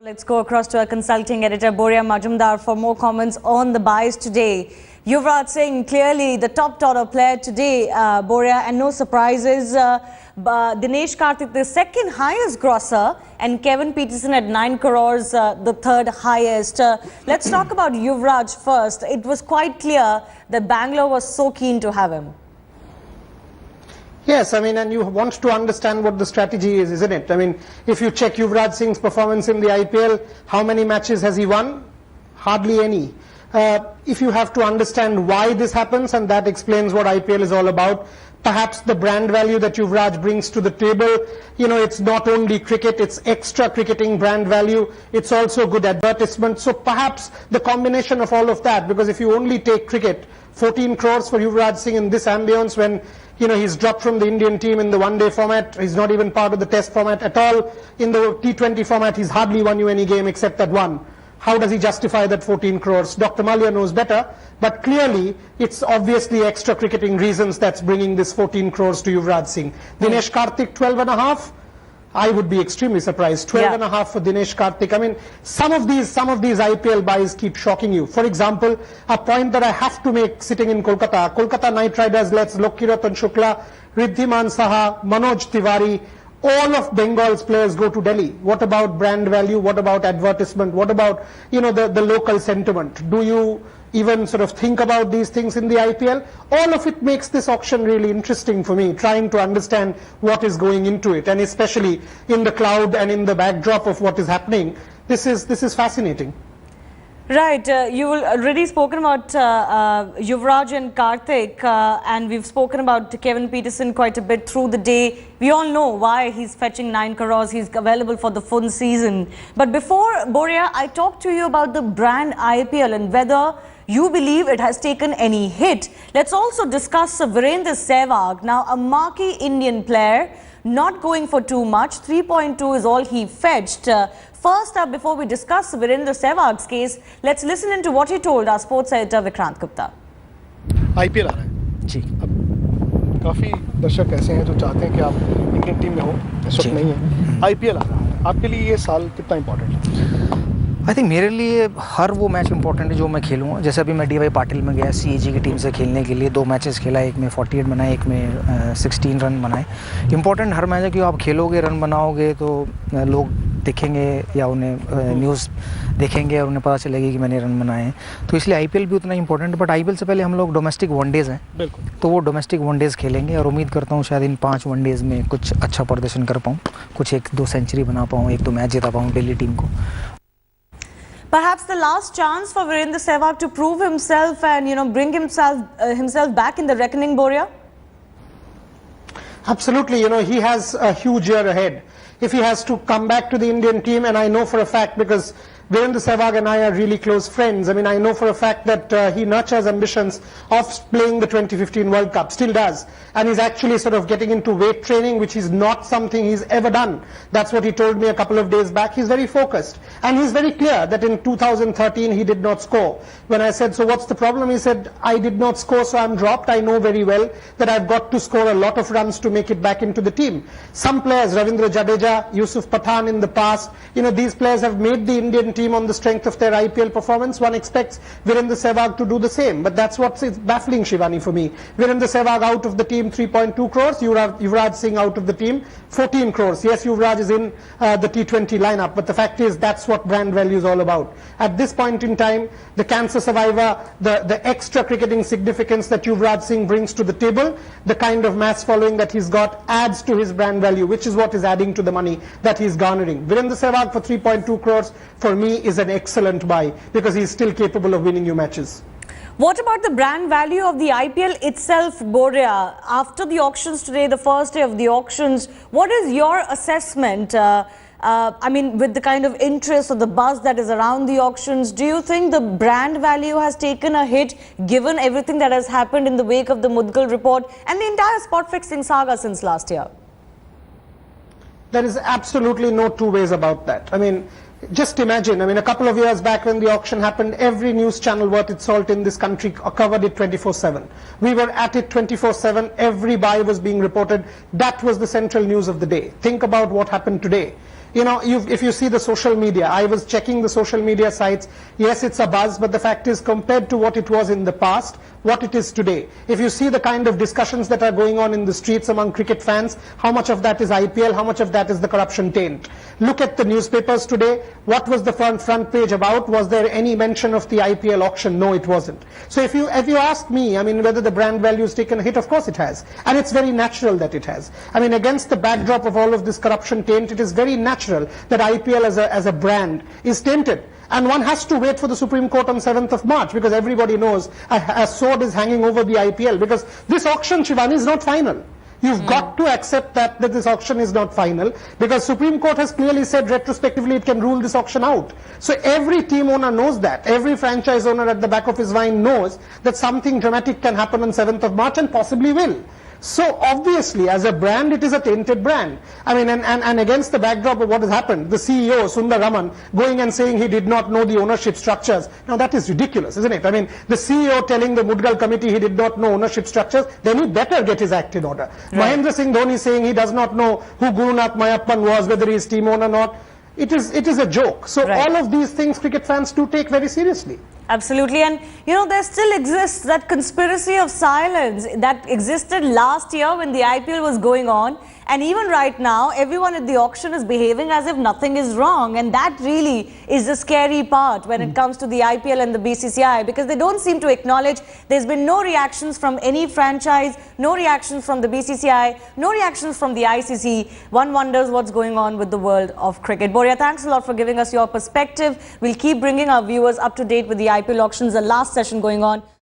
Let's go across to our consulting editor Boria Majumdar for more comments on the buys today. Yuvraj Singh, clearly the top order player today, Boria, and no surprises. Dinesh Karthik, the second highest grosser, and Kevin Peterson at 9 crores, the third highest. Let's talk about Yuvraj first. It was quite clear that Bangalore was so keen to have him. Yes, I mean, and you want to understand what the strategy is, isn't it? I mean, if you check Yuvraj Singh's performance in the IPL, how many matches has he won? Hardly any. If you have to understand why this happens, and that explains what IPL is all about, perhaps the brand value that Yuvraj brings to the table, you know, it's not only cricket, it's extra cricketing brand value, it's also good advertisement. So perhaps the combination of all of that, because if you only take cricket, 14 crores for Yuvraj Singh in this ambience when, you know, he's dropped from the Indian team in the one-day format, he's not even part of the test format at all. In the T20 format, he's hardly won you any game except that one. How does he justify that 14 crores? Dr. Malia knows better, but clearly it's obviously extra cricketing reasons that's bringing this 14 crores to Yuvraj Singh. Dinesh Karthik, 12 and a half. I would be extremely surprised. 12 and a half for Dinesh Karthik. I mean, some of these IPL buys keep shocking you. For example, a point that I have to make sitting in Kolkata. Kolkata Knight Riders lets Lokiratan Shukla, Riddhiman Saha, Manoj Tiwari, all of Bengal's players go to Delhi. What about brand value? What about advertisement? What about, you know, the local sentiment? Do you even sort of think about these things in the IPL? All of it makes this auction really interesting for me, trying to understand what is going into it, and especially in the cloud and in the backdrop of what is happening. This is fascinating. Right, you've already spoken about Yuvraj and Karthik, and we've spoken about Kevin Peterson quite a bit through the day. We all know why he's fetching 9 crores, he's available for the full season. But before, Boria, I talked to you about the brand IPL and whether you believe it has taken any hit. Let's also discuss Virendra Sehwag, now a marquee Indian player, not going for too much. 3.2 is all he fetched. First up, before we discuss Virendra Sehwag's case, let's listen into what he told our sports editor Vikrant Gupta. IPL आ रहा है जी, अब काफ़ी दर्शक ऐसे हैं जो चाहते हैं कि आप इंडियन टीम में हो, इस वक्त नहीं है। IPL आ रहा है, आपके लिए ये साल कितना इम्पोर्टेंट है? आई थिंक मेरे लिए हर वो मैच इंपॉर्टेंट है जो मैं खेलूँगा। जैसे अभी मैं DY पाटिल में गया CAG की टीम से खेलने के लिए, 2 मैचेस खेला, एक में 48 बनाए, एक में 16 रन बनाए। इंपॉर्टेंट हर मैच है कि आप खेलोगे, रन बनाओगे तो लोग देखेंगे या उन्हें न्यूज़ देखेंगे और उन्हें पता चलेगी कि मैंने रन बनाए हैं। तो इसलिए IPL भी उतना इंपॉर्टेंट है, बट IPL से पहले हम लोग डोमेस्टिक वनडेज़ हैं, बिल्कुल, तो वो डोमेस्टिक वनडेज़ खेलेंगे और उम्मीद करता हूँ शायद इन 5 वनडेज़ में कुछ अच्छा प्रदर्शन कर पाऊँ, कुछ 1-2 सेंचुरी बना पाऊँ, 1-2 मैच जिता पाऊँ दिल्ली टीम को। Perhaps the last chance for Virendra Sehwag to prove himself and, you know, bring himself back in the reckoning, Boria? Absolutely, you know, he has a huge year ahead. If he has to come back to the Indian team, and I know for a fact because Virendra Sehwag and I are really close friends. I mean, I know for a fact that he nurtures ambitions of playing the 2015 World Cup, still does. And he's actually sort of getting into weight training, which is not something he's ever done. That's what he told me a couple of days back. He's very focused. And he's very clear that in 2013 he did not score. When I said, so what's the problem? He said, I did not score, so I'm dropped. I know very well that I've got to score a lot of runs to make it back into the team. Some players, Ravindra Jadeja, Yusuf Pathan in the past, you know, these players have made the Indian team on the strength of their IPL performance. One expects Virendra Sehwag to do the same, but that's what's baffling, Shivani, for me. Virendra Sehwag out of the team, 3.2 crores. Yuvraj Singh out of the team, 14 crores. Yes, Yuvraj is in the T20 lineup, but the fact is that's what brand value is all about. At this point in time, the cancer survivor, the extra cricketing significance that Yuvraj Singh brings to the table, the kind of mass following that he's got adds to his brand value, which is what is adding to the money that he's garnering. Virendra Sehwag for 3.2 crores for me is an excellent buy because he's still capable of winning you matches. What about the brand value of the IPL itself, Boria? After the auctions today, the first day of the auctions, what is your assessment? I mean, with the kind of interest or the buzz that is around the auctions, do you think the brand value has taken a hit given everything that has happened in the wake of the Mudgal report and the entire spot fixing saga since last year? There is absolutely no two ways about that. I mean, just imagine, I mean, a couple of years back when the auction happened, every news channel worth its salt in this country covered it 24/7. We were at it 24/7. Every buy was being reported. That was the central news of the day. Think about what happened today. You know, if you see the social media, I was checking the social media sites. Yes, it's a buzz, but the fact is, compared to what it was in the past, what it is today, if you see the kind of discussions that are going on in the streets among cricket fans, how much of that is IPL, how much of that is the corruption taint? Look at the newspapers today. What was the front page about? Was there any mention of the IPL auction? No, it wasn't. So if you ask me, I mean, whether the brand value has taken a hit, of course it has. And it's very natural that it has. I mean, against the backdrop of all of this corruption taint, it is very natural that IPL as a brand is tainted. And one has to wait for the Supreme Court on 7th of March, because everybody knows a sword is hanging over the IPL, because this auction, Shivani, is not final. You've got to accept that this auction is not final, because Supreme Court has clearly said retrospectively it can rule this auction out. So every team owner knows that. Every franchise owner at the back of his mind knows that something dramatic can happen on 7th of March and possibly will. So obviously, as a brand, it is a tainted brand. I mean, and against the backdrop of what has happened, the CEO, Sundar Raman, going and saying he did not know the ownership structures. Now that is ridiculous, isn't it? I mean, the CEO telling the Mudgal committee he did not know ownership structures, then he better get his act in order. Right. Mahendra Singh Dhoni saying he does not know who Gurunath Mayappan was, whether he is team owner or not. It is a joke. So all of these things cricket fans do take very seriously. Absolutely. And, you know, there still exists that conspiracy of silence that existed last year when the IPL was going on. And even right now, everyone at the auction is behaving as if nothing is wrong. And that really is the scary part when it comes to the IPL and the BCCI, because they don't seem to acknowledge there's been no reactions from any franchise, no reactions from the BCCI, no reactions from the ICC. One wonders what's going on with the world of cricket. Boria, thanks a lot for giving us your perspective. We'll keep bringing our viewers up to date with the IPL auctions, the last session going on.